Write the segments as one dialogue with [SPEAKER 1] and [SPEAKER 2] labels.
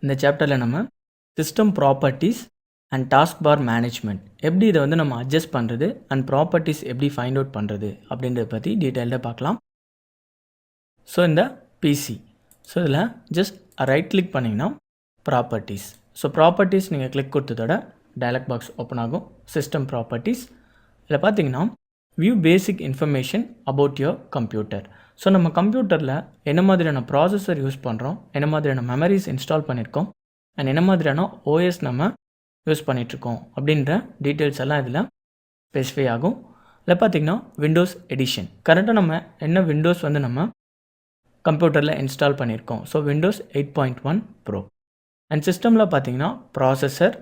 [SPEAKER 1] இந்த சாப்டரில் நம்ம system properties and task bar management எப்படி இதை வந்து நம்ம அட்ஜஸ்ட் பண்ணுறது அண்ட் ப்ராப்பர்ட்டிஸ் எப்படி ஃபைண்ட் அவுட் பண்ணுறது அப்படின்றத பற்றி டீட்டெயில்டாக பார்க்கலாம். ஸோ இந்த பிசி இதில் ஜஸ்ட் ரைட் கிளிக் பண்ணிங்கன்னா ப்ராப்பர்ட்டிஸ். ப்ராப்பர்ட்டிஸ் நீங்கள் கிளிக் கொடுத்ததோட டயலாக் பாக்ஸ் ஓப்பன் ஆகும். சிஸ்டம் ப்ராப்பர்ட்டிஸ் இதில் பார்த்தீங்கன்னா view basic information about your computer. நம்ம கம்ப்யூட்டரில் என்ன மாதிரியான ப்ராசஸர் யூஸ் பண்ணுறோம், என்ன மாதிரியான மெமரிஸ் இன்ஸ்டால் பண்ணியிருக்கோம் அண்ட் என்ன மாதிரியான ஓஎஸ் நம்ம யூஸ் பண்ணிகிட்ருக்கோம் அப்படின்ற டீட்டெயில்ஸ் எல்லாம் இதில் ஸ்பெசிஃபை ஆகும். இதில் பார்த்திங்கன்னா விண்டோஸ் எடிஷன், கரெக்டாக நம்ம என்ன விண்டோஸ் வந்து நம்ம கம்ப்யூட்டரில் இன்ஸ்டால் பண்ணியிருக்கோம். Windows 8.1 bro. அண்ட் சிஸ்டமில் பார்த்திங்கன்னா processor,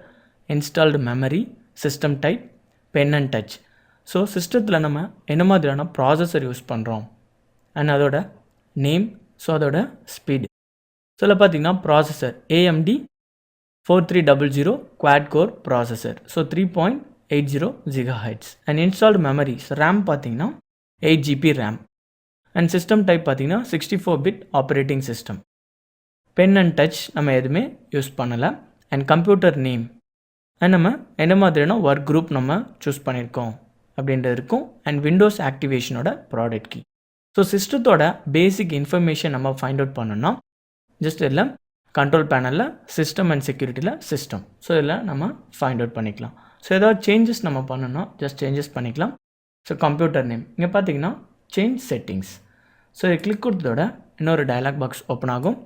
[SPEAKER 1] installed memory, system type, pen and touch. சிஸ்டத்தில் நம்ம என்ன மாதிரியான ப்ராசஸர் யூஸ் பண்ணுறோம் அண்ட் அதோட நேம், அதோட ஸ்பீடு. இதில் பார்த்திங்கன்னா processor AMD 4300 quad core processor, 3.80 GHz. And installed memories RAM பார்த்திங்கன்னா 8 GB RAM. And system type பார்த்திங்கன்னா 64-bit operating system. Pen and touch நம்ம எதுவுமே யூஸ் பண்ணலை. அண்ட் கம்ப்யூட்டர் நேம் அண்ட் நம்ம என்ன மாதிரியான ஒர்க் குரூப் நம்ம சூஸ் பண்ணியிருக்கோம் அப்படின்றது இருக்கும். அண்ட் விண்டோஸ் ஆக்டிவேஷனோட ப்ராடக்ட் கீ. சிஸ்டத்தோட பேசிக் இன்ஃபர்மேஷன் நம்ம ஃபைண்ட் அவுட் பண்ணோன்னா ஜஸ்ட் இதில் கண்ட்ரோல் பேனலில் சிஸ்டம் அண்ட் செக்யூரிட்டியில் சிஸ்டம், இதில் நம்ம ஃபைண்ட் அவுட் பண்ணிக்கலாம். ஏதாவது சேஞ்சஸ் நம்ம பண்ணணும்னா ஜஸ்ட் சேஞ்சஸ் பண்ணிக்கலாம். கம்ப்யூட்டர் நேம் இங்கே பார்த்தீங்கன்னா சேஞ்ச் செட்டிங்ஸ். இதை கிளிக் கொடுத்ததோட இன்னொரு டயலாக் பாக்ஸ் ஓப்பன் ஆகும்.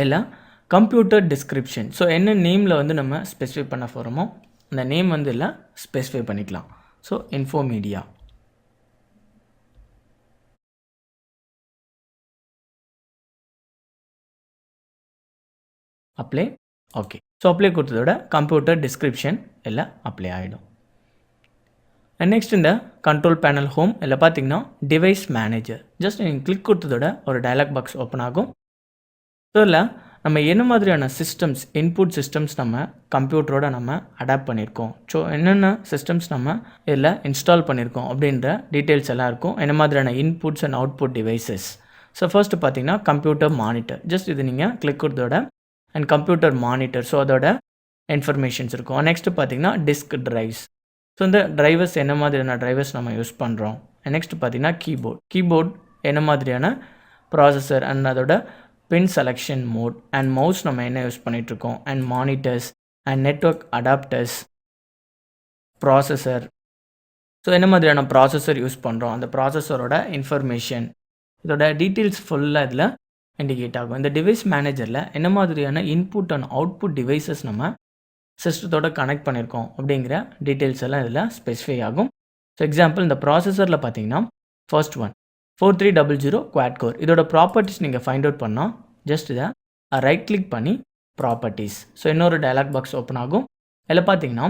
[SPEAKER 1] இல்லை கம்ப்யூட்டர் டிஸ்கிரிப்ஷன், என்ன நேமில் வந்து நம்ம ஸ்பெசிஃபை பண்ண போகிறோமோ அந்த நேம் வந்து இல்லை ஸ்பெசிஃபை பண்ணிக்கலாம். Info media. Apply. Okay. Apply கொடுத்ததோட கம்ப்யூட்டர் டிஸ்கிரிப்ஷன் எல்லாம் அப்ளை ஆகிடும். அண்ட் நெக்ஸ்ட் இந்த கண்ட்ரோல் பேனல் ஹோம் இல்லை பார்த்தீங்கன்னா டிவைஸ் மேனேஜர். ஜஸ்ட் நீங்கள் கிளிக் கொடுத்ததோட ஒரு டயலாக் பாக்ஸ் ஓப்பன் ஆகும். இதில் நம்ம என்ன மாதிரியான சிஸ்டம்ஸ், இன்புட் சிஸ்டம்ஸ் நம்ம கம்ப்யூட்டரோட நம்ம அடாப்ட் பண்ணியிருக்கோம், என்னென்ன சிஸ்டம்ஸ் நம்ம இதில் இன்ஸ்டால் பண்ணியிருக்கோம் அப்படின்ற டீட்டெயில்ஸ் எல்லாம் இருக்கும். என்ன மாதிரியான inputs and output devices. First பார்த்தீங்கன்னா கம்ப்யூட்டர் மானிட்டர். ஜஸ்ட் இது நீங்கள் கிளிக் கொடுத்ததோட அண்ட் கம்ப்யூட்டர் மானிட்டர், அதோட இன்ஃபர்மேஷன்ஸ் இருக்கும். நெக்ஸ்ட்டு பார்த்தீங்கன்னா டிஸ்க் ட்ரைவ்ஸ். இந்த ட்ரைவர்ஸ் என்ன மாதிரியான ட்ரைவர்ஸ் நம்ம யூஸ் பண்ணுறோம். நெக்ஸ்ட்டு பார்த்தீங்கன்னா கீபோர்ட் என்ன மாதிரியான ப்ராசஸர் அண்ட் அதோட பின் செலெக்ஷன் மோட் அண்ட் மவுஸ் நம்ம என்ன யூஸ் பண்ணிகிட்ருக்கோம். And monitors and network adapters, processor, என்ன மாதிரியான ப்ராசஸர் யூஸ் பண்ணுறோம், அந்த ப்ராசஸரோட இன்ஃபர்மேஷன், இதோட டீட்டெயில்ஸ் ஃபுல்லாக இதில் இண்டிகேட் ஆகும். இந்த டிவைஸ் மேனேஜரில் என்ன மாதிரியான இன்புட் அண்ட் அவுட்புட் டிவைசஸ் நம்ம சிஸ்டத்தோட கனெக்ட் பண்ணியிருக்கோம் அப்படிங்கிற டீட்டெயில்ஸ் எல்லாம் இதில் ஸ்பெசிஃபை ஆகும். எக்ஸாம்பிள் இந்த ப்ராசஸரில் பார்த்தீங்கன்னா ஃபர்ஸ்ட் ஒன் 4300 குவாட் கோர். இதோட ப்ராப்பர்ட்டிஸ் நீங்கள் ஃபைண்ட் அவுட் பண்ணால் ஜஸ்ட் இதை ரைட் கிளிக் பண்ணி ப்ராப்பர்ட்டிஸ். இன்னொரு டயலாக் பாக்ஸ் ஓப்பன் ஆகும். இதில் பார்த்தீங்கன்னா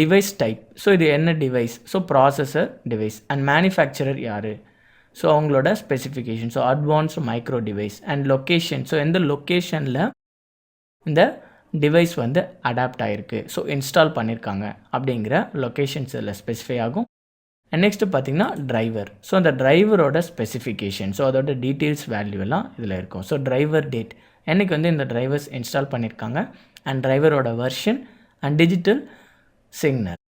[SPEAKER 1] டிவைஸ் டைப், இது என்ன device, processor device and manufacturer யார், அவங்களோட specification, advanced micro device and location, எந்த லொக்கேஷனில் இந்த டிவைஸ் வந்து அடாப்ட் ஆகிருக்கு, இன்ஸ்டால் பண்ணியிருக்காங்க அப்படிங்கிற லொக்கேஷன்ஸ் இதில் ஸ்பெசிஃபை ஆகும். அண்ட் நெக்ஸ்ட்டு பார்த்தீங்கன்னா டிரைவர், அந்த டிரைவரோட ஸ்பெசிஃபிகேஷன், அதோட டீட்டெயில்ஸ் வேல்யூ எல்லாம் இதில் இருக்கும். டிரைவர் டேட், என்றைக்கு வந்து இந்த டிரைவர்ஸ் இன்ஸ்டால் பண்ணியிருக்காங்க அண்ட் டிரைவரோட வெர்ஷன் அண்ட் டிஜிட்டல் சிக்னர்,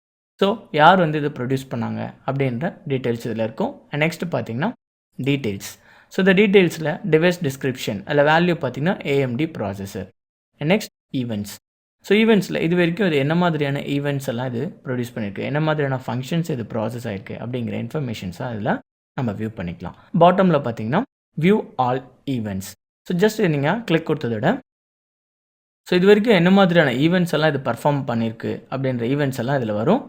[SPEAKER 1] யார் வந்து இதை ப்ரொடியூஸ் பண்ணாங்க அப்படின்ற டீட்டெயில்ஸ் இதில் இருக்கும். அண்ட் நெக்ஸ்ட்டு பார்த்தீங்கன்னா டீட்டெயில்ஸ், இந்த டீட்டெயில்ஸில் டிவைஸ் டிஸ்கிரிப்ஷன் அதில் வேல்யூ பார்த்தீங்கன்னா AMD processor. And next events, ஈவெண்ட்ஸில் இது வரைக்கும் இது என்ன மாதிரியான ஈவெண்ட்ஸ் எல்லாம் இது ப்ரொடியூஸ் பண்ணியிருக்கு, என்ன மாதிரியான ஃபங்க்ஷன்ஸ் இது ப்ராசஸ் ஆகிருக்கு அப்படிங்கிற இன்ஃபர்மேஷன்ஸாக அதில் நம்ம வியூ பண்ணிக்கலாம். பாட்டமில் பார்த்தீங்கன்னா வியூ ஆல் ஈவெண்ட்ஸ். ஜஸ்ட் நீங்கள் கிளிக் கொடுத்ததோட இது வரைக்கும் என்ன மாதிரியான ஈவெண்ட்ஸ் எல்லாம் இது பர்ஃபார்ம் பண்ணியிருக்கு அப்படின்ற ஈவெண்ட்ஸ் எல்லாம் இதில் வரும்.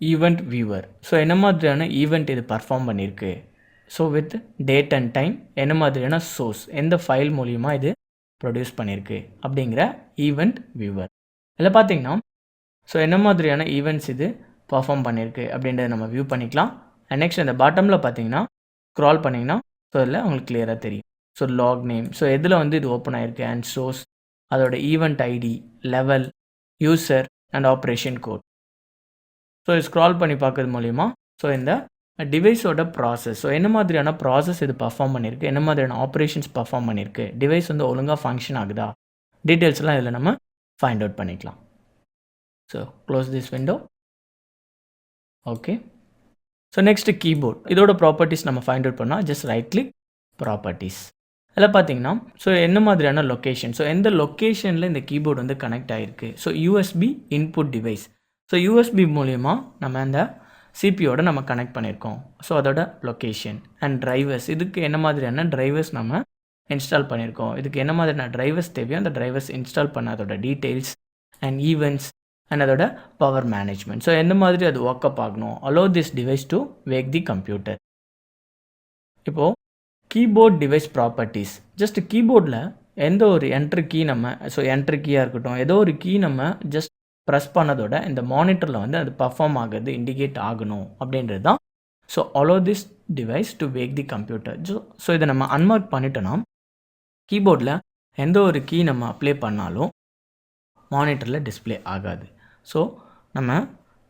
[SPEAKER 1] ஈவெண்ட் வியூவர், என்ன மாதிரியான ஈவெண்ட் இது பர்ஃபார்ம் பண்ணியிருக்கு, வித் டேட் அண்ட் டைம், என்ன மாதிரியான சோர்ஸ், எந்த ஃபைல் மூலிமா இது ப்ரொடியூஸ் பண்ணியிருக்கு அப்படிங்கிற ஈவெண்ட் வியூவர். இதில் பார்த்தீங்கன்னா என்ன மாதிரியான ஈவெண்ட்ஸ் இது பர்ஃபார்ம் பண்ணியிருக்கு அப்படின்றத நம்ம வியூ பண்ணிக்கலாம். அண்ட் நெக்ஸ்ட் இந்த பாட்டமில் பார்த்தீங்கன்னா ஸ்க்ரால் பண்ணிங்கன்னா இதில் உங்களுக்கு கிளியராக தெரியும். லாக் நேம், எதில் வந்து இது ஓப்பன் ஆகிருக்கு அண்ட் சோர்ஸ், அதோட event ID, level, user and operation code. Scroll பண்ணி பார்க்கறது மூலிமா இந்த டிவைஸோட ப்ராசஸ். ஸோ என்ன மாதிரியான ப்ராசஸ் இது பர்ஃபார்ம் பண்ணியிருக்கு, என்ன மாதிரியான ஆப்ரேஷன்ஸ் பர்ஃபார்ம் பண்ணியிருக்கு, டிவைஸ் வந்து ஒழுங்காக ஃபங்க்ஷன் ஆகுதா, டீட்டெயில்ஸ்லாம் இதில் நம்ம ஃபைண்ட் அவுட் பண்ணிக்கலாம். So close this window. Okay. So next keyboard. இதோட ப்ராப்பர்ட்டிஸ் நம்ம ஃபைண்ட் அவுட் பண்ணால் ஜஸ்ட் ரைட் கிளிக் ப்ராப்பர்ட்டிஸ். இதில் பார்த்தீங்கன்னா ஸோ என்ன மாதிரியான லொக்கேஷன், ஸோ எந்த லொக்கேஷனில் இந்த கீபோர்டு வந்து கனெக்ட் ஆகிருக்கு. So USB input device. So USB மூலயமா நம்ம இந்த சிபியோட நம்ம கனெக்ட் பண்ணியிருக்கோம். ஸோ அதோட லொக்கேஷன் அண்ட் டிரைவர்ஸ். இதுக்கு என்ன மாதிரியான டிரைவர்ஸ் நம்ம இன்ஸ்டால் பண்ணியிருக்கோம், இதுக்கு என்ன மாதிரியான டிரைவர்ஸ் தேவையோ அந்த டிரைவர்ஸ் இன்ஸ்டால் பண்ண அதோட டீட்டெயில்ஸ் அண்ட் ஈவெண்ட்ஸ் அண்ட் அதோட பவர் மேனேஜ்மெண்ட். ஸோ எந்த மாதிரி அது ஒர்க் அப் ஆகணும். Allow this device to wake the computer. இப்போது கீபோர்ட் டிவைஸ் ப்ராப்பர்ட்டிஸ். ஜஸ்ட் கீபோர்டில் எந்த ஒரு என்ட்ரு கீ நம்ம, ஸோ என்ட்ரு கீயாக இருக்கட்டும், ஏதோ ஒரு கீ நம்ம ஜஸ்ட் ப்ரெஸ் பண்ணதோட இந்த மானிட்டரில் வந்து அது பர்ஃபார்ம் ஆகுது, இண்டிகேட் ஆகணும் அப்படின்றது தான். So allow this device to wake the computer. So இதை நம்ம அன்மார்க் பண்ணிட்டோன்னா கீபோர்டில் எந்த ஒரு கீ நம்ம அப்ளை பண்ணாலும் மானிட்டரில் டிஸ்பிளே ஆகாது. ஸோ நம்ம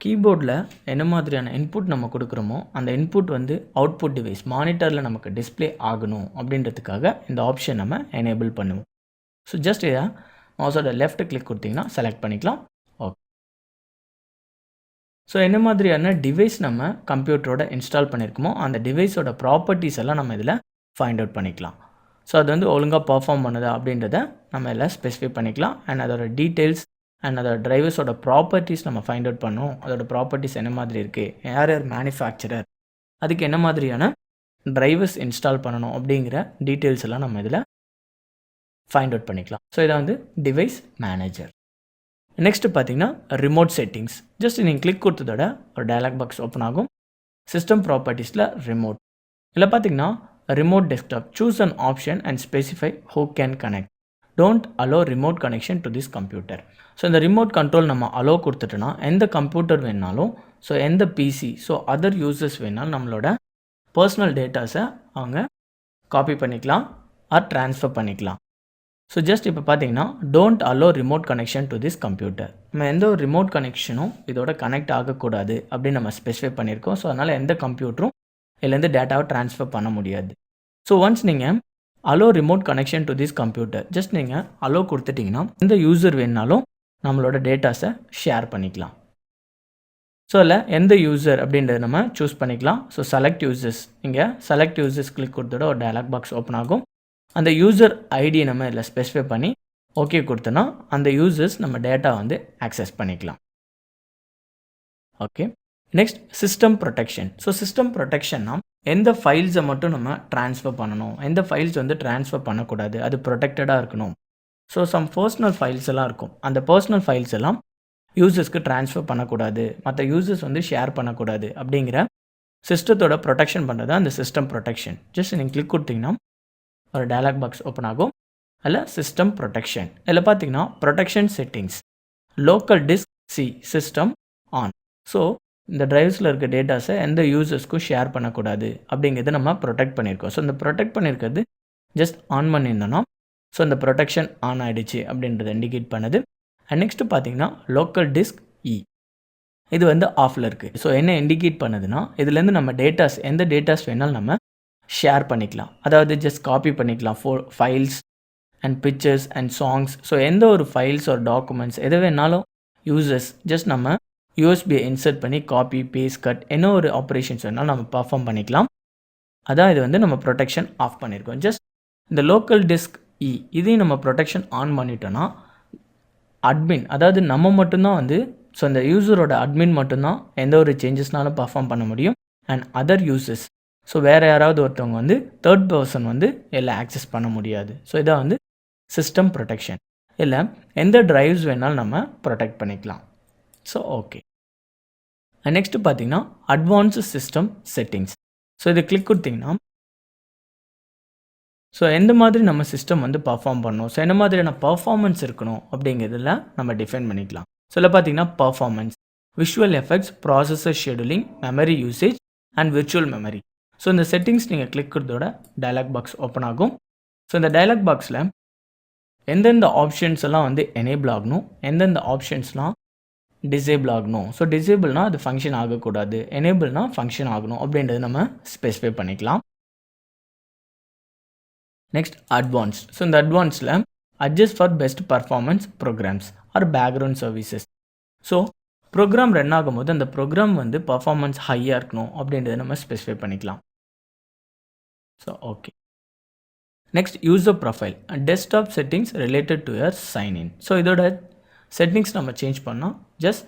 [SPEAKER 1] கீபோர்டில் என்ன மாதிரியான இன்புட் நம்ம கொடுக்குறோமோ அந்த இன்புட் வந்து அவுட்புட் டிவைஸ் மானிட்டரில் நமக்கு டிஸ்பிளே ஆகணும் அப்படின்றதுக்காக இந்த ஆப்ஷன் நம்ம எனேபிள் பண்ணுவோம். ஸோ ஜஸ்ட் இதை மவுஸோட லெஃப்ட் கிளிக் கொடுத்தீங்கன்னா செலக்ட் பண்ணிக்கலாம். ஓகே. ஸோ என்ன மாதிரியான டிவைஸ் நம்ம கம்ப்யூட்டரோட இன்ஸ்டால் பண்ணியிருக்கோமோ அந்த டிவைஸோட ப்ராப்பர்ட்டிஸ் எல்லாம் நம்ம இதில் ஃபைண்ட் அவுட் பண்ணிக்கலாம். ஸோ அது வந்து ஒழுங்காக பர்ஃபார்ம் பண்ணுதா அப்படின்றத நம்ம இதில் ஸ்பெசிஃபை பண்ணிக்கலாம். அண்ட் அதோட டீட்டெயில்ஸ் அண்ட் அதோட டிரைவர்ஸோட ப்ராப்பர்ட்டிஸ் நம்ம ஃபைண்ட் அவுட் பண்ணோம். அதோட ப்ராப்பர்ட்டிஸ் என்ன மாதிரி இருக்குது, யார் யார் மேனுஃபேக்சரர், அதுக்கு என்ன மாதிரியான டிரைவர்ஸ் இன்ஸ்டால் பண்ணணும் அப்படிங்கிற டீட்டெயில்ஸ் எல்லாம் நம்ம இதில் ஃபைண்ட் அவுட் பண்ணிக்கலாம். ஸோ இதை வந்து டிவைஸ் மேனேஜர். நெக்ஸ்ட்டு பார்த்தீங்கன்னா ரிமோட் செட்டிங்ஸ். ஜஸ்ட் நீங்கள் கிளிக் கொடுத்ததோட ஒரு டயலாக் பாக்ஸ் ஓப்பன் ஆகும். சிஸ்டம் ப்ராப்பர்ட்டிஸில் ரிமோட். இதில் பார்த்தீங்கன்னா remote desktop. Choose an option and specify who can connect. Don't allow remote connection to this computer. So இந்த ரிமோட் கண்ட்ரோல் நம்ம அலோ கொடுத்துட்டோன்னா எந்த கம்ப்யூட்டர் வேணாலும், ஸோ எந்த பிசி, ஸோ அதர் யூசர்ஸ் வேணாலும் நம்மளோட பர்சனல் டேட்டாஸை அவங்க காப்பி பண்ணிக்கலாம் ஆர் ட்ரான்ஸ்ஃபர் பண்ணிக்கலாம். ஸோ ஜஸ்ட் இப்போ பார்த்தீங்கன்னா don't allow remote connection to this computer. நம்ம எந்த ஒரு ரிமோட் கனெக்ஷனும் இதோட கனெக்ட் ஆகக்கூடாது அப்படின்னு நம்ம ஸ்பெசிஃபை பண்ணியிருக்கோம். ஸோ அதனால் எந்த கம்ப்யூட்டரும் இதுலேருந்து டேட்டாவை ட்ரான்ஸ்ஃபர் பண்ண முடியாது. ஸோ ஒன்ஸ் நீங்கள் allow remote connection to this computer just நீங்கள் அலோ கொடுத்துட்டிங்கன்னா எந்த யூசர் வேணுனாலும் நம்மளோட டேட்டாஸை ஷேர் பண்ணிக்கலாம். ஸோ அதில் எந்த யூசர் அப்படின்றத நம்ம சூஸ் பண்ணிக்கலாம். ஸோ செலக்ட் யூசர்ஸ், இங்கே செலக்ட் யூசர்ஸ் கிளிக் கொடுத்தோட ஒரு டயலாக் பாக்ஸ் ஓப்பன் ஆகும். அந்த யூசர் ஐடியை நம்ம இதில் ஸ்பெசிஃபை பண்ணி ஓகே கொடுத்தோன்னா அந்த யூசர்ஸ் நம்ம டேட்டா வந்து ஆக்சஸ் பண்ணிக்கலாம். Okay. Next system protection. So system ப்ரொடெக்ஷன்னா எந்த ஃபைல்ஸை மட்டும் நம்ம ட்ரான்ஸ்ஃபர் பண்ணணும், எந்த ஃபைல்ஸ் வந்து ட்ரான்ஸ்ஃபர் பண்ணக்கூடாது, அது ப்ரொடெக்டடாக இருக்கணும். ஸோ சம் பர்சனல் ஃபைல்ஸ் எல்லாம் இருக்கும். அந்த பர்சனல் ஃபைல்ஸ் எல்லாம் யூசர்ஸ்க்கு ட்ரான்ஸ்ஃபர் பண்ணக்கூடாது, மற்ற யூசர்ஸ் வந்து ஷேர் பண்ணக்கூடாது அப்படிங்கிற சிஸ்டத்தோட ப்ரொடெக்ஷன் பண்ணுறது அந்த சிஸ்டம் ப்ரொடெக்ஷன். ஜஸ்ட் நீங்கள் கிளிக் கொடுத்தீங்கன்னா ஒரு டயலாக் பாக்ஸ் ஓப்பன் ஆகும். அதில் சிஸ்டம் ப்ரொடெக்ஷன். இதில் பார்த்தீங்கன்னா protection settings, local disk C system on. So இந்த டிரைவ்ஸில் இருக்க டேட்டாஸை எந்த யூசர்ஸ்க்கும் ஷேர் பண்ணக்கூடாது அப்படிங்கிறத நம்ம ப்ரொடெக்ட் பண்ணியிருக்கோம். ஸோ இந்த ப்ரொடெக்ட் பண்ணியிருக்கிறது ஜஸ்ட் ஆன் பண்ணியிருந்தோன்னா ஸோ இந்த ப்ரொடெக்ஷன் ஆன் ஆகிடுச்சு அப்படின்றத இண்டிகேட் பண்ணுது. அண்ட் நெக்ஸ்ட்டு பார்த்தீங்கன்னா லோக்கல் டிஸ்க் இ, இது வந்து ஆஃபில் இருக்குது. ஸோ என்ன இண்டிகேட் பண்ணுதுன்னா இதுலேருந்து நம்ம டேட்டாஸ் எந்த டேட்டாஸ் வேணாலும் நம்ம ஷேர் பண்ணிக்கலாம், அதாவது ஜஸ்ட் காப்பி பண்ணிக்கலாம். Files and fixtures and songs, so எந்த ஒரு ஃபைல்ஸ் ஒரு டாக்குமெண்ட்ஸ் எது வேணாலும் யூசர்ஸ் ஜஸ்ட் நம்ம யூஎஸ்பியை இன்சர்ட் பண்ணி காப்பி பேஸ்ட் கட் என்ன ஒரு ஆப்ரேஷன்ஸ் வேணாலும் நம்ம பர்ஃபார்ம் பண்ணிக்கலாம். அதான் இது வந்து நம்ம ப்ரொடெக்ஷன் ஆஃப் பண்ணியிருக்கோம். ஜஸ்ட் இந்த லோக்கல் டிஸ்க் இ இதையும் நம்ம ப்ரொடெக்ஷன் ஆன் பண்ணிட்டோன்னா அட்மின், அதாவது நம்ம மட்டும்தான் வந்து ஸோ இந்த யூசரோட அட்மின் மட்டும்தான் எந்த ஒரு சேஞ்சஸ்னாலும் பர்ஃபார்ம் பண்ண முடியும். அண்ட் அதர் யூசர்ஸ், ஸோ வேறு யாராவது ஒருத்தவங்க வந்து தேர்ட் பர்சன் வந்து எல்லாம் ஆக்சஸ் பண்ண முடியாது. ஸோ இதான் வந்து சிஸ்டம் ப்ரொடெக்ஷன். இல்லை எந்த டிரைவ்ஸ் வேணாலும் நம்ம ப்ரொடெக்ட் பண்ணிக்கலாம். So okay. நெக்ஸ்ட்டு பார்த்தீங்கன்னா அட்வான்ஸ்டு சிஸ்டம் செட்டிங்ஸ். ஸோ இதை கிளிக் கொடுத்தீங்கன்னா ஸோ எந்த மாதிரி நம்ம சிஸ்டம் வந்து பர்ஃபார்ம் பண்ணணும், ஸோ என்ன மாதிரியான பர்ஃபார்மன்ஸ் இருக்கணும் அப்படிங்கிறதுல நம்ம டிஃபைன் பண்ணிக்கலாம். ஸோ இதில் பார்த்தீங்கன்னா performance, visual effects, processor scheduling, memory usage and virtual memory. So இந்த செட்டிங்ஸ் நீங்கள் கிளிக் கொடுத்தோட டயலாக் பாக்ஸ் ஓப்பன் ஆகும். ஸோ இந்த டயலாக் பாக்ஸில் எந்தெந்த ஆப்ஷன்ஸ் எல்லாம் வந்து எனேபிள் ஆகணும், எந்தெந்த ஆப்ஷன்ஸ்லாம் டிசேபிள் ஆகணும். ஸோ டிசேபிள்னால் அது ஃபங்க்ஷன் ஆகக்கூடாது, எனேபிள்னால் ஃபங்க்ஷன் ஆகணும் அப்படின்றது நம்ம ஸ்பெசிஃபை பண்ணிக்கலாம். Next advanced. ஸோ இந்த அட்வான்ஸில் adjust for best performance programs or background services. So program run ஆகும்போது அந்த ப்ரோக்ராம் வந்து பர்ஃபார்மன்ஸ் ஹையாக இருக்கணும் அப்படின்றத நம்ம ஸ்பெசிஃபை பண்ணிக்கலாம். So okay. Next user profile and desktop settings related to your sign in. So இதோட செட்டிங்ஸ் நம்ம சேஞ்ச் பண்ணால் ஜஸ்ட்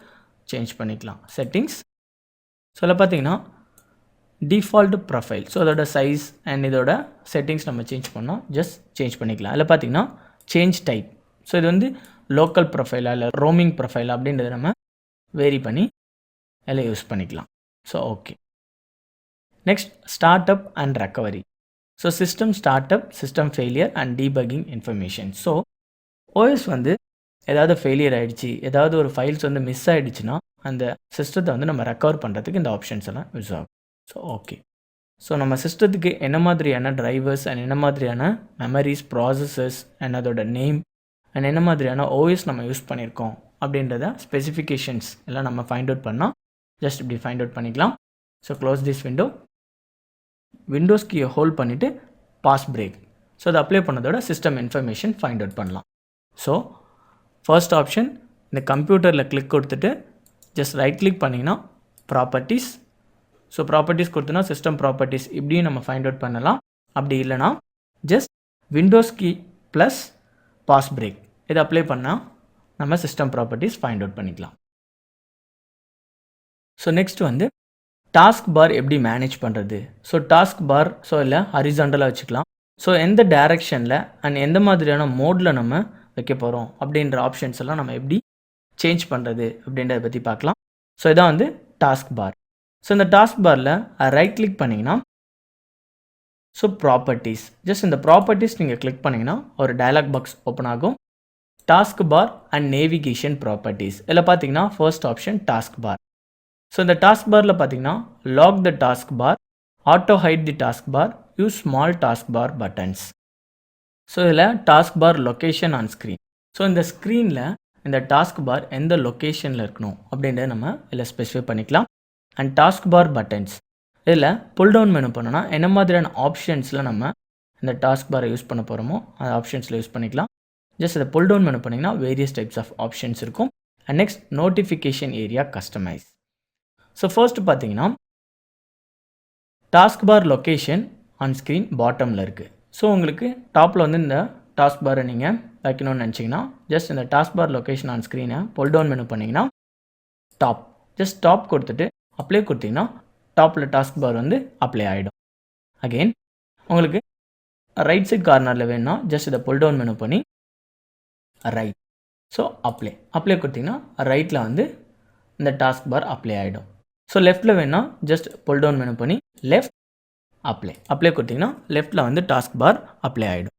[SPEAKER 1] சேஞ்ச் பண்ணிக்கலாம் செட்டிங்ஸ். ஸோ அதில் பார்த்தீங்கன்னா டிஃபால்ட் ப்ரொஃபைல், ஸோ அதோட சைஸ் அண்ட் இதோட செட்டிங்ஸ் நம்ம சேஞ்ச் பண்ணால் ஜஸ்ட் சேஞ்ச் பண்ணிக்கலாம். அதில் பார்த்தீங்கன்னா சேஞ்ச் டைப், ஸோ இது வந்து லோக்கல் ப்ரொஃபைலா இல்லை ரோமிங் ப்ரொஃபைல் அப்படின்றத நம்ம வேரி பண்ணி எல்லாம் யூஸ் பண்ணிக்கலாம். So okay. Next start up and recovery. So system start up, system failure and debugging information. So OS வந்து ஏதாவது ஃபெயிலியர் ஆகிடுச்சு, ஏதாவது ஒரு ஃபைல்ஸ் வந்து மிஸ் ஆகிடுச்சுன்னா அந்த சிஸ்டத்தை வந்து நம்ம ரெக்கவர் பண்ணுறதுக்கு இந்த ஆப்ஷன்ஸ் எல்லாம் யூஸ் ஆகும். So okay. ஸோ நம்ம சிஸ்டத்துக்கு என்ன மாதிரியான டிரைவர்ஸ் அண்ட் என்ன மாதிரியான மெமரிஸ், ப்ராசஸர்ஸ் அண்ட் அதோட நேம் அண்ட் என்ன மாதிரியான ஓஎஸ் நம்ம யூஸ் பண்ணியிருக்கோம் அப்படின்றத ஸ்பெசிஃபிகேஷன்ஸ் எல்லாம் நம்ம ஃபைண்ட் அவுட் பண்ணால் ஜஸ்ட் இப்படி ஃபைண்ட் அவுட் பண்ணிக்கலாம். So close this window. Windows கீயை ஹோல்ட் பண்ணிவிட்டு பாஸ் பிரேக், ஸோ அதை அப்ளை பண்ணதோட சிஸ்டம் இன்ஃபர்மேஷன் ஃபைண்ட் அவுட் பண்ணலாம். ஸோ ஃபர்ஸ்ட் ஆப்ஷன், இந்த கம்ப்யூட்டரில் கிளிக் கொடுத்துட்டு ஜஸ்ட் ரைட் கிளிக் பண்ணிங்கன்னா ப்ராப்பர்ட்டிஸ். ஸோ ப்ராப்பர்ட்டிஸ் கொடுத்தோன்னா சிஸ்டம் ப்ராப்பர்ட்டிஸ் இப்படியும் நம்ம ஃபைண்ட் அவுட் பண்ணலாம். அப்படி இல்லைனா just Windows key plus pause break இதை அப்ளை பண்ணால் நம்ம சிஸ்டம் ப்ராப்பர்ட்டிஸ் ஃபைண்ட் அவுட் பண்ணிக்கலாம். ஸோ நெக்ஸ்ட் வந்து டாஸ்க் பார் எப்படி மேனேஜ் பண்ணுறது. ஸோ டாஸ்க் பார் ஸோ இல்லை ஹரிசாண்டலாக வச்சுக்கலாம். ஸோ எந்த டைரக்ஷனில் அண்ட் எந்த மாதிரியான மோடில் நம்ம வைக்க போகிறோம் அப்படின்ற ஆப்ஷன்ஸ் எல்லாம் நம்ம எப்படி சேஞ்ச் பண்ணுறது அப்படின்றத பற்றி பார்க்கலாம். ஸோ இதான் வந்து டாஸ்க் பார். ஸோ இந்த டாஸ்க் பாரில் ரைட் கிளிக் பண்ணிங்கன்னா ஸோ ப்ராப்பர்ட்டிஸ், ஜஸ்ட் இந்த ப்ராப்பர்ட்டிஸ் நீங்கள் கிளிக் பண்ணிங்கன்னா ஒரு டயலாக் பாக்ஸ் ஓப்பன் ஆகும். Task bar and navigation properties இதில் பார்த்தீங்கன்னா first option task bar. So இந்த டாஸ்க் பாரில் பார்த்தீங்கன்னா lock the task bar, auto hide the task bar, use small task bar buttons. So இதில் task bar location on screen. So இந்த ஸ்க்ரீனில் இந்த task பார் எந்த லொக்கேஷனில் இருக்கணும் அப்படின்றத நம்ம இதில் ஸ்பெசிஃபை பண்ணிக்கலாம். அண்ட் டாஸ்க் பார் பட்டன்ஸ் இதில் புல் டவுன் மெனு பண்ணோன்னா என்ன மாதிரியான ஆப்ஷன்ஸில் நம்ம இந்த டாஸ்க் பாரை யூஸ் பண்ண போகிறோமோ அந்த ஆப்ஷன்ஸில் யூஸ் பண்ணிக்கலாம். ஜஸ்ட் இதை புல் டவுன் மெனு பண்ணிங்கன்னா வேரியஸ் டைப்ஸ் ஆஃப் ஆப்ஷன்ஸ் இருக்கும். And next notification area customise. So first பார்த்தீங்கன்னா task bar location on screen பாட்டமில் இருக்குது. ஸோ உங்களுக்கு டாப்பில் வந்து இந்த டாஸ்க் பாரை நீங்கள் வைக்கணும்னு நினச்சிங்கன்னா ஜஸ்ட் இந்த டாஸ்க் பார் லொக்கேஷன் ஆன் ஸ்க்ரீனை புல் டவுன் மெனு பண்ணிங்கன்னா டாப், ஜஸ்ட் டாப் கொடுத்துட்டு அப்ளை கொடுத்தீங்கன்னா டாப்பில் டாஸ்க் பார் வந்து அப்ளை ஆகிடும். அகெயின் உங்களுக்கு ரைட் சைட் கார்னரில் வேணும்னா ஜஸ்ட் இதை புல் டவுன் மெனு பண்ணி ரைட், ஸோ அப்ளை கொடுத்தீங்கன்னா ரைட்டில் வந்து இந்த டாஸ்க் பார் அப்ளை ஆகிடும். ஸோ லெஃப்ட்டில் வேணும்னா ஜஸ்ட் புல் டவுன் மெனு பண்ணி லெஃப்ட் அப்ளை கொடுத்தீங்கன்னா லெஃப்ட்டில் வந்து டாஸ்க் பார் அப்ளை ஆகிடும்.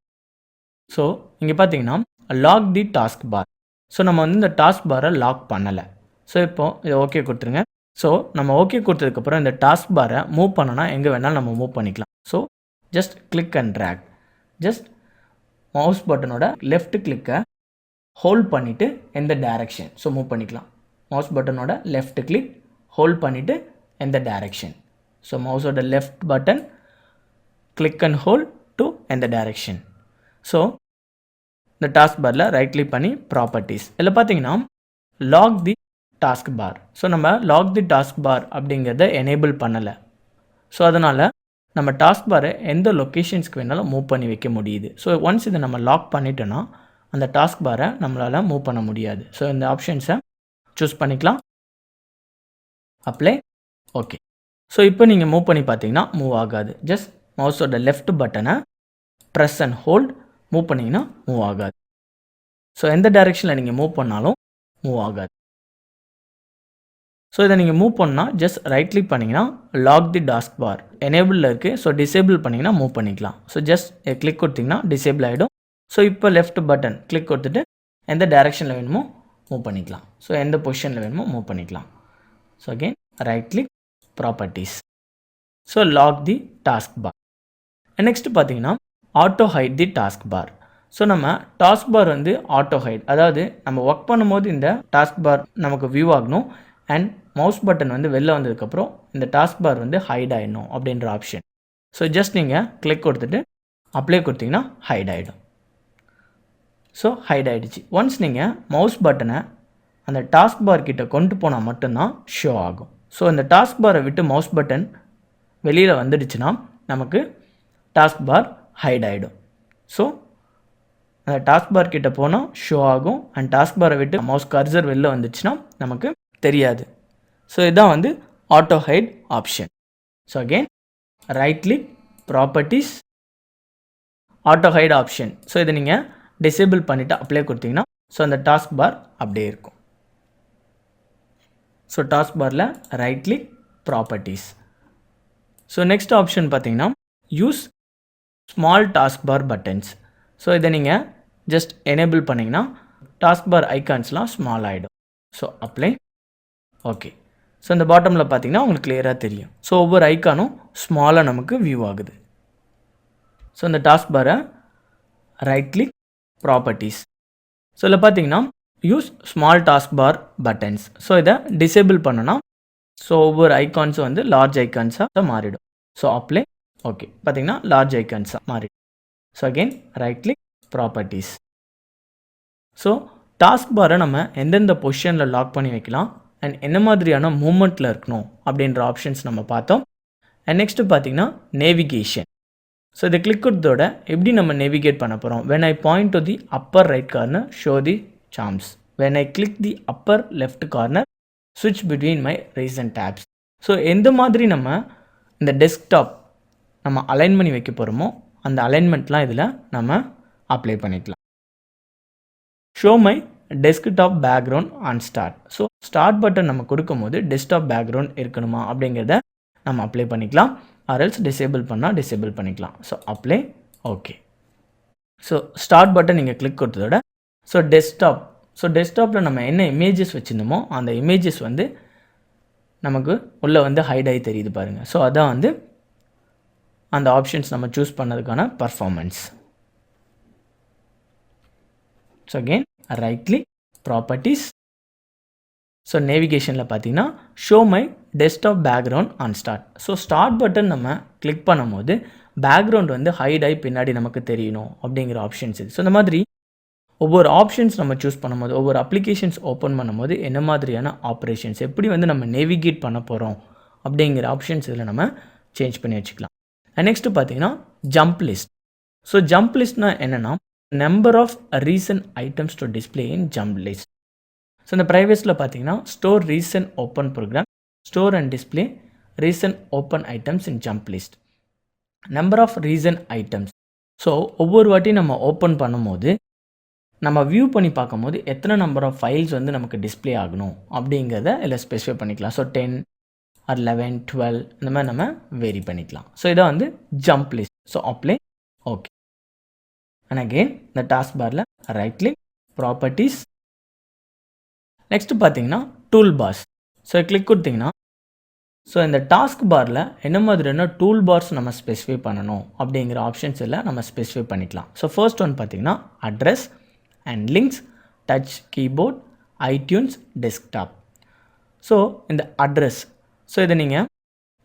[SPEAKER 1] ஸோ இங்கே பார்த்தீங்கன்னா lock the task bar. So நம்ம வந்து இந்த டாஸ்க் பாரை லாக் பண்ணலை. ஸோ இப்போது இதை ஓகே கொடுத்துருங்க. ஸோ நம்ம ஓகே கொடுத்ததுக்கப்புறம் இந்த டாஸ்க் பாரை மூவ் பண்ணோன்னா எங்கே வேணாலும் நம்ம மூவ் பண்ணிக்கலாம். So just click and drag, just mouse பட்டனோட லெஃப்ட் கிளிக்கை ஹோல்ட் பண்ணிவிட்டு எந்த டைரக்ஷன் ஸோ மூவ் பண்ணிக்கலாம். மவுஸ் பட்டனோட லெஃப்ட் கிளிக் ஹோல்ட் பண்ணிவிட்டு எந்த டைரக்ஷன், ஸோ மவுஸோட left button click and hold to எந்த டைரக்ஷன். ஸோ இந்த டாஸ்க் பாரில் ரைட் கிளிக் பண்ணி ப்ராப்பர்ட்டிஸ் இதில் பார்த்தீங்கன்னா lock the task bar. So நம்ம லாக் தி டாஸ்க் பார் அப்படிங்கிறத எனேபிள் பண்ணலை. ஸோ அதனால் நம்ம டாஸ்க் பாரை எந்த லொக்கேஷன்ஸ்க்கு வேணாலும் மூவ் பண்ணி வைக்க முடியுது. ஸோ ஒன்ஸ் இதை நம்ம லாக் பண்ணிட்டோன்னா அந்த டாஸ்க் பாரை நம்மளால் மூவ் பண்ண முடியாது. ஸோ இந்த ஆப்ஷன்ஸை சூஸ் பண்ணிக்கலாம். Apply okay. ஸோ இப்போ நீங்கள் மூவ் பண்ணி பார்த்தீங்கன்னா மூவ் ஆகாது. ஜஸ்ட் மவுஸோட லெஃப்ட் பட்டனை ப்ரெஸ் அண்ட் ஹோல்ட் மூவ் பண்ணிங்கன்னா மூவ் ஆகாது. ஸோ எந்த டைரெக்ஷனில் நீங்கள் மூவ் பண்ணாலும் மூவ் ஆகாது. ஸோ இதை நீங்கள் மூவ் பண்ணால் ஜஸ்ட் ரைட் கிளிக் பண்ணிங்கன்னா லாக் தி டாஸ்க் பார் எனேபிளில் இருக்குது. ஸோ டிசேபிள் பண்ணிங்கன்னா மூவ் பண்ணிக்கலாம். ஸோ ஜஸ்ட் கிளிக் கொடுத்திங்கன்னா டிசேபிள் ஆகிடும். ஸோ இப்போ லெஃப்ட் பட்டன் கிளிக் கொடுத்துட்டு எந்த டைரெக்ஷனில் வேணுமோ மூவ் பண்ணிக்கலாம். ஸோ எந்த பொசிஷனில் வேணுமோ மூவ் பண்ணிக்கலாம். So again right click properties, so lock the task bar. Next பார்த்தீங்கன்னா auto hide the task bar. So நம்ம டாஸ்க் பார் வந்து ஆட்டோ ஹைட், அதாவது நம்ம ஒர்க் பண்ணும்போது இந்த டாஸ்க் பார் நமக்கு வியூ ஆகணும் அண்ட் மவுஸ் பட்டன் வந்து வெளில வந்ததுக்கப்புறம் இந்த டாஸ்க் பார் வந்து ஹைட் ஆகிடணும் அப்படின்ற ஆப்ஷன். ஸோ ஜஸ்ட் நீங்கள் கிளிக் கொடுத்துட்டு அப்ளை கொடுத்தீங்கன்னா ஹைட் ஆகிடும். ஸோ ஹைட் ஆகிடுச்சு. ஒன்ஸ் நீங்கள் மவுஸ் பட்டனை அந்த டாஸ்க் பார் கிட்ட கொண்டு போனால் மட்டும்தான் ஷோ ஆகும். ஸோ இந்த டாஸ்க் பாரை விட்டு மவுஸ் பட்டன் வெளியில் வந்துடுச்சுன்னா நமக்கு டாஸ்க் பார் ஹைட் ஆகிடும். ஸோ அந்த டாஸ்க் பார் கிட்ட போனால் ஷோ ஆகும் அண்ட் டாஸ்க் பாரை விட்டு மவுஸ் கர்சர் வெளில வந்துச்சுன்னா நமக்கு தெரியாது. ஸோ இதுதான் வந்து auto hide option. So again right click, properties, auto hide option. So இதை நீங்கள் டிசேபிள் பண்ணிவிட்டு அப்ளை கொடுத்தீங்கன்னா ஸோ அந்த டாஸ்க் பார் அப்படியே இருக்கும். ஸோ டாஸ்க் பாரில் right click, properties. So next option பார்த்தீங்கன்னா use small task bar buttons. So இதை நீங்கள் ஜஸ்ட் எனேபிள் பண்ணிங்கன்னா டாஸ்க் பார் ஐக்கான்ஸ்லாம் ஸ்மால் ஆகிடும். So apply, okay. ஸோ இந்த பாட்டமில் பார்த்தீங்கன்னா உங்களுக்கு கிளியராக தெரியும். ஸோ ஒவ்வொரு ஐக்கானும் ஸ்மாலாக நமக்கு வியூ ஆகுது. ஸோ இந்த டாஸ்க் பாரை ரைட் கிளிக், ப்ராப்பர்ட்டிஸ். ஸோ இதில் பார்த்தீங்கன்னா use small task bar buttons. So இதை டிசேபிள் பண்ணனா ஸோ ஒவ்வொரு ஐக்கான்ஸும் வந்து லார்ஜ் ஐக்கான்ஸாக மாறிடும். So apply, okay. பார்த்தீங்கன்னா லார்ஜ் ஐக்கான்ஸாக மாறிடும். So again right click, properties. So task பாரை நம்ம எந்தெந்த பொசிஷனில் லாக் பண்ணி வைக்கலாம் அண்ட் என்ன மாதிரியான மூமெண்ட்டில் இருக்கணும் அப்படின்ற ஆப்ஷன்ஸ் நம்ம பார்த்தோம். அண்ட் நெக்ஸ்ட்டு பார்த்தீங்கன்னா நேவிகேஷன். ஸோ இதை கிளிக் கொடுத்ததோட எப்படி நம்ம நேவிகேட் பண்ண போகிறோம். when I point to the upper right corner, show the charms. when I click the upper left corner, switch between my recent tabs. So எந்த மாதிரி நம்ம இந்த டெஸ்க்டாப் நம்ம அலைன் பண்ணி வைக்க போகிறோமோ அந்த அலைன்மெண்ட்லாம் இதில் நம்ம அப்ளை பண்ணிக்கலாம். Show my desktop background on start. So start button நம்ம கொடுக்கும் போது டெஸ்க்டாப் பேக்ரவுண்ட் இருக்கணுமா அப்படிங்கிறத நம்ம அப்ளை பண்ணிக்கலாம். ஆர்எல்ஸ் டிசேபிள் பண்ணால் டிசேபிள் பண்ணிக்கலாம். So apply, okay. So start button நீங்கள் கிளிக் கொடுத்ததோட ஸோ டெஸ்க்டாப்பில் நம்ம என்ன இமேஜஸ் வச்சுருந்தோமோ அந்த இமேஜஸ் வந்து நமக்கு உள்ளே வந்து ஹைட் ஆகி தெரியுது பாருங்கள். ஸோ அதான் வந்து அந்த ஆப்ஷன்ஸ் நம்ம சூஸ் பண்ணதுக்கான performance. So again right click, properties. So நேவிகேஷனில் பார்த்தீங்கன்னா show my desktop background on start. So start button நம்ம கிளிக் பண்ணும்போது பேக்ரவுண்ட் வந்து ஹைட் ஆகி பின்னாடி நமக்கு தெரியணும் அப்படிங்கிற ஆப்ஷன்ஸ் இது. ஸோ இந்த மாதிரி ஒவ்வொரு ஆப்ஷன்ஸ் நம்ம சூஸ் பண்ணும்போது ஒவ்வொரு அப்ளிகேஷன்ஸ் ஓப்பன் பண்ணும்போது என்ன மாதிரியான ஆப்ரேஷன்ஸ் எப்படி வந்து நம்ம நேவிகேட் பண்ண போகிறோம் அப்படிங்கிற ஆப்ஷன்ஸ் இதில் நம்ம சேஞ்ச் பண்ணி வச்சுக்கலாம். நெக்ஸ்ட்டு பார்த்தீங்கன்னா ஜம்ப் லிஸ்ட். ஸோ ஜம்ப் லிஸ்ட்னா என்னென்னா number of recent items to display in jump list. So இந்த ப்ரைவேட்ஸில் பார்த்தீங்கன்னா store recent open program, store and display recent open items in jump list. Number of recent items. So ஒவ்வொரு வாட்டி நம்ம open பண்ணும்போது நம்ம வியூ பண்ணி பார்க்கும்போது எத்தனை நம்பர் ஆஃப் ஃபைல்ஸ் வந்து நமக்கு டிஸ்பிளே ஆகணும் அப்படிங்கிறத இதில் ஸ்பெசிஃபை பண்ணிக்கலாம். ஸோ 10 or 11, 12 இந்த மாதிரி நம்ம வேரி பண்ணிக்கலாம். ஸோ இதான் வந்து jump list. So apply, okay. And again இந்த டாஸ்க் பாரில் ரைட் கிளிக், ப்ராப்பர்ட்டிஸ். நெக்ஸ்ட்டு பார்த்தீங்கன்னா டூல் பார்ஸ். ஸோ கிளிக் கொடுத்தீங்கன்னா ஸோ இந்த டாஸ்க் பாரில் என்ன மாதிரியான டூல் பார்ஸ் நம்ம ஸ்பெசிஃபை பண்ணணும் அப்படிங்கிற ஆப்ஷன்ஸ் எல்லாம் நம்ம ஸ்பெசிஃபை பண்ணிக்கலாம். ஸோ ஃபர்ஸ்ட் ஒன் பார்த்தீங்கன்னா address and links, touch keyboard, iTunes, desktop. So இந்த அட்ரஸ், ஸோ இதை நீங்கள்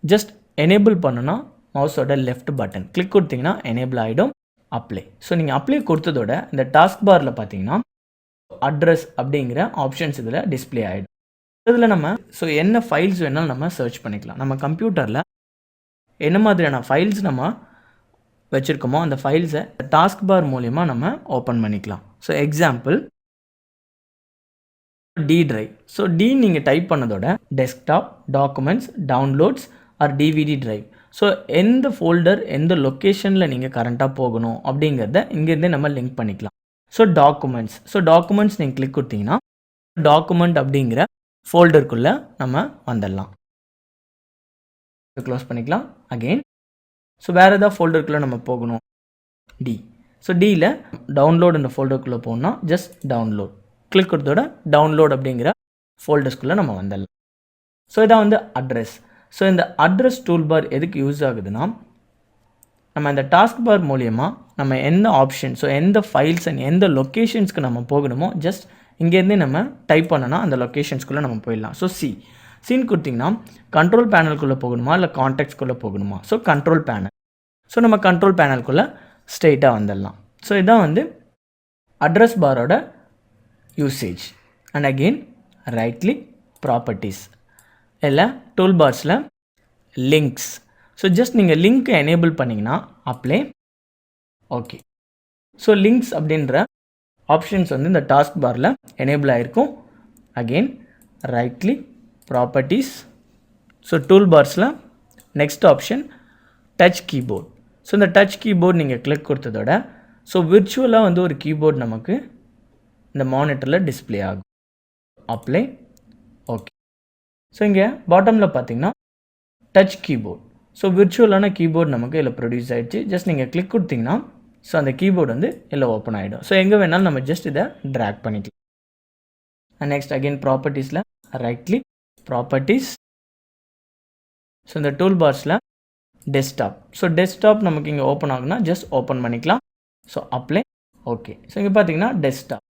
[SPEAKER 1] ஜஸ்ட் எனேபிள் பண்ணுன்னா மவுஸோட லெஃப்ட் பட்டன் கிளிக் கொடுத்தீங்கன்னா எனேபிள் ஆகிடும். அப்ளை. ஸோ நீங்கள் அப்ளை கொடுத்ததோட இந்த டாஸ்க் பாரில் பார்த்தீங்கன்னா அட்ரஸ் அப்படிங்கிற ஆப்ஷன்ஸ் இதில் டிஸ்பிளே ஆகிடும். இதில் நம்ம ஸோ என்ன ஃபைல்ஸ் வேணாலும் நம்ம சர்ச் பண்ணிக்கலாம். நம்ம கம்ப்யூட்டரில் என்ன மாதிரியான ஃபைல்ஸ் நம்ம வச்சுருக்கோமோ அந்த ஃபைல்ஸை டாஸ்க் பார் மூலிமா நம்ம ஓப்பன் பண்ணிக்கலாம். So example D drive. So D நீங்கள் டைப் பண்ணதோட desktop, documents, downloads or DVD drive. So எந்த ஃபோல்டர் எந்த லொக்கேஷனில் நீங்கள் கரண்ட்டாக போகணும் அப்படிங்கிறத இங்கேருந்தே நம்ம லிங்க் பண்ணிக்கலாம். ஸோ டாக்குமெண்ட்ஸ் நீங்கள் கிளிக் கொடுத்தீங்கன்னா டாக்குமெண்ட் அப்படிங்கிற ஃபோல்டருக்குள்ளே நம்ம வந்துடலாம். க்ளோஸ் பண்ணிக்கலாம் அகெயின். ஸோ வேறு ஏதாவது ஃபோல்டருக்குள்ளே நம்ம போகணும் டி. ஸோ டியில் டவுன்லோட் இந்த ஃபோல்டருக்குள்ளே போகணுன்னா ஜஸ்ட் டவுன்லோட் கிளிக் கொடுத்தோட டவுன்லோட் அப்படிங்கிற ஃபோல்டர்ஸ்குள்ளே நம்ம வந்துடலாம். ஸோ இதான் வந்து அட்ரஸ். ஸோ இந்த அட்ரஸ் டூல் பார் எதுக்கு யூஸ் ஆகுதுன்னா நம்ம இந்த டாஸ்க் பார் மூலியமாக நம்ம எந்த ஆப்ஷன், ஸோ எந்த ஃபைல்ஸ் அண்ட் எந்த லொக்கேஷன்ஸ்க்கு நம்ம போகணுமோ ஜஸ்ட் இங்கேருந்தே நம்ம டைப் பண்ணோன்னா அந்த லொக்கேஷன்ஸ்குள்ளே நம்ம போயிடலாம். ஸோ சின்னு கொடுத்திங்கன்னா கண்ட்ரோல் பேனலுக்குள்ளே போகணுமா இல்லை கான்டாக்ட்ஸ்குள்ளே போகணுமா? So control panel. ஸோ நம்ம கண்ட்ரோல் பேனலுக்குள்ளே ஸ்ட்ரெயிட்டாக வந்துடலாம். ஸோ இதான் வந்து அட்ரஸ் பாரோட usage. And again right click properties, இல்லை டூல் பார்ஸில் லிங்க்ஸ். ஸோ ஜஸ்ட் நீங்கள் லிங்க்கை எனேபிள் பண்ணிங்கன்னா அப்ளை. ஓகே, ஸோ லிங்க்ஸ் அப்படின்ற ஆப்ஷன்ஸ் வந்து இந்த டாஸ்க் பாரில் எனேபிள் ஆகிருக்கும். Again right click properties. So tool பார்ஸில் next option touch keyboard. So இந்த டச் கீபோர்ட் நீங்கள் கிளிக் கொடுத்ததோட ஸோ விர்ச்சுவலாக வந்து ஒரு கீபோர்ட் நமக்கு இந்த மானிட்டரில் டிஸ்பிளே ஆகும். அப்ளை. ஓகே, ஸோ இங்கே பாட்டமில் பார்த்தீங்கன்னா டச் கீபோர்ட். ஸோ விர்ச்சுவலான கீபோர்ட் நமக்கு இதில் ப்ரொடியூஸ் ஆகிடுச்சு. ஜஸ்ட் நீங்கள் கிளிக் கொடுத்தீங்கன்னா ஸோ அந்த கீபோர்டு வந்து இதில் ஓப்பன் ஆகிடும். ஸோ எங்கே வேணாலும் நம்ம ஜஸ்ட் இதை ட்ராக் பண்ணிக்கலாம். அண்ட் நெக்ஸ்ட் அகெயின் ப்ராப்பர்ட்டிஸில் ரைட் கிளிக் ப்ராப்பர்ட்டிஸ். ஸோ இந்த டூல் பார்ஸில் டெஸ்க்டாப். ஸோ டெஸ்க்டாப் நமக்கு இங்கே ஓப்பன் ஆகுனா ஜஸ்ட் ஓப்பன் பண்ணிக்கலாம். So apply. ஓகே, ஸோ இங்கே பார்த்தீங்கன்னா டெஸ்க்டாப்.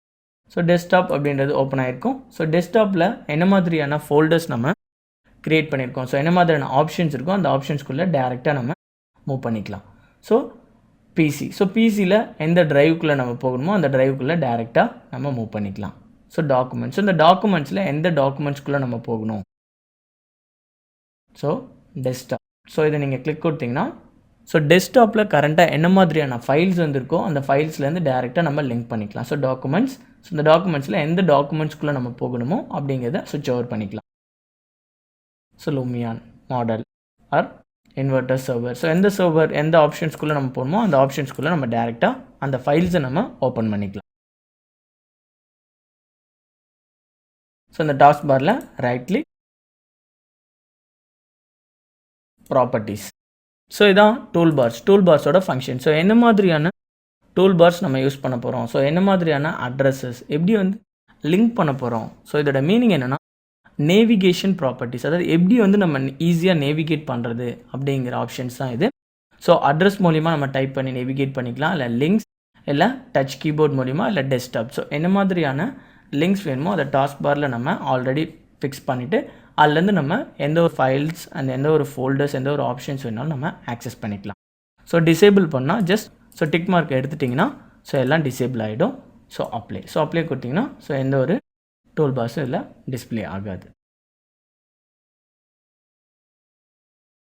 [SPEAKER 1] ஸோ டெஸ்க்டாப் அப்படின்றது ஓப்பன் ஆகிருக்கும். ஸோ டெஸ்க்டாப்பில் என்ன மாதிரியான ஃபோல்டர்ஸ் நம்ம க்ரியேட் பண்ணியிருக்கோம், ஸோ என்ன மாதிரியான ஆப்ஷன்ஸ் இருக்கும் அந்த ஆப்ஷன்ஸ்குள்ளே டேரெக்டாக நம்ம மூவ் பண்ணிக்கலாம். ஸோ பிசி, ஸோ பிசியில் எந்த ட்ரைவுக்குள்ளே நம்ம போகணுமோ அந்த ட்ரைவுக்குள்ளே டேரெக்டாக நம்ம மூவ் பண்ணிக்கலாம். ஸோ டாக்குமெண்ட்ஸ், இந்த டாக்குமெண்ட்ஸில் எந்த டாக்குமெண்ட்ஸ்குள்ளே நம்ம போகணும், ஸோ டெஸ்க்டாப். ஸோ இதை நீங்கள் கிளிக் கொடுத்தீங்கன்னா ஸோ டெஸ்க்டாப்பில் கரண்ட்டாக என்ன மாதிரியான ஃபைல்ஸ் வந்துருக்கோ அந்த ஃபைல்ஸ்லேருந்து டேரெக்டாக நம்ம லிங்க் பண்ணிக்கலாம். ஸோ டாக்குமெண்ட்ஸ், ஸோ இந்த டாக்குமெண்ட்ஸில் எந்த டாக்குமெண்ட்ஸ்குள்ளே நம்ம போகணுமோ அப்படிங்கிறத சுவிட்ச் ஓவர் பண்ணிக்கலாம். ஸோ லூமியான் model or inverter server. So எந்த சர்வர் எந்த ஆப்ஷன்ஸ்குள்ளே நம்ம போகணுமோ அந்த ஆப்ஷன்ஸ்குள்ளே நம்ம டேரெக்டாக அந்த ஃபைல்ஸை நம்ம ஓப்பன் பண்ணிக்கலாம். ஸோ இந்த டாஸ்க் பாரில் ரைட் கிளிக் ப்ராப்பர்ட்டிஸ். ஸோ இதான் டூல் பார்ஸ், டூல் பார்ஸோட ஃபங்க்ஷன். ஸோ என்ன மாதிரியான டூல் பார்ஸ் நம்ம யூஸ் பண்ண போகிறோம், ஸோ என்ன மாதிரியான அட்ரஸஸ் எப்படி வந்து லிங்க் பண்ண போகிறோம். ஸோ இதோட மீனிங் என்னென்னா நேவிகேஷன் ப்ராப்பர்ட்டிஸ், அதாவது எப்படி வந்து நம்ம ஈஸியாக நேவிகேட் பண்ணுறது அப்படிங்கிற ஆப்ஷன்ஸ் தான் இது. ஸோ அட்ரஸ் மூலிமா நம்ம டைப் பண்ணி நேவிகேட் பண்ணிக்கலாம், இல்லை லிங்க்ஸ், இல்லை டச் கீபோர்ட் மூலிமா, இல்லை டெஸ்க்டாப். ஸோ என்ன மாதிரியான லிங்க்ஸ் வேணுமோ அதை டாஸ்க் பாரில் நம்ம ஆல்ரெடி ஃபிக்ஸ் பண்ணிவிட்டு அதுலேருந்து நம்ம எந்த ஒரு ஃபைல்ஸ் அந்த எந்த ஒரு ஃபோல்டர்ஸ் எந்த ஒரு ஆப்ஷன்ஸ் வேணாலும் நம்ம ஆக்சஸ் பண்ணிக்கலாம். ஸோ டிசேபிள் பண்ணால் ஜஸ்ட் ஸோ டிக் மார்க் எடுத்துட்டிங்கன்னா ஸோ எல்லாம் டிசேபிள் ஆகிடும். ஸோ அப்ளை கொடுத்திங்கன்னா ஸோ எந்த ஒரு டூல் பார்ஸும் இதில் டிஸ்பிளே ஆகாது.